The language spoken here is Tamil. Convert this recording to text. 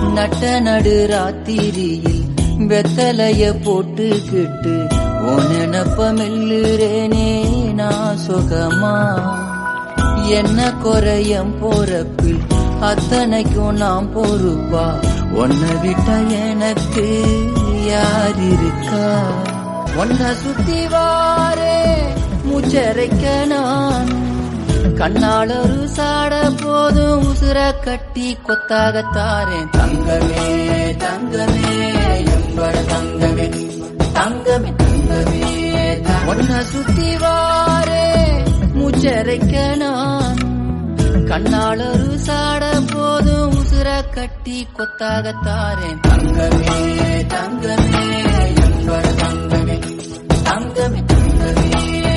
நட்ட நடு ராத்திரியில் வெத்தலைய போட்டுக்கிட்டு உனப்ப மெல்லுறேனே நான் சுகமா. என்ன குறையம் போறப்பில் அத்தனைக்கும் நாம் பொறுப்பா. உன்னை விட்ட எனக்கு யார் இருக்கா. உன்னை சுத்தி வாரே மூச்சரைக்க நான் கண்ணால் ஒரு சாட போதும் உசுர கட்டி கொத்தாகத்தாரேன். தங்கமே தங்கமே எம்பட தங்கமே தங்கமே தங்கமே. உன்னை சுத்தி வாரே மூச்சரைக்க நான் கண்ணால் ஒரு சாட போதும் உசுர கட்டி கொத்தாகத்தாரேன். தங்கமே தங்கமே எம்பட தங்கமே தங்கமே தங்கமே.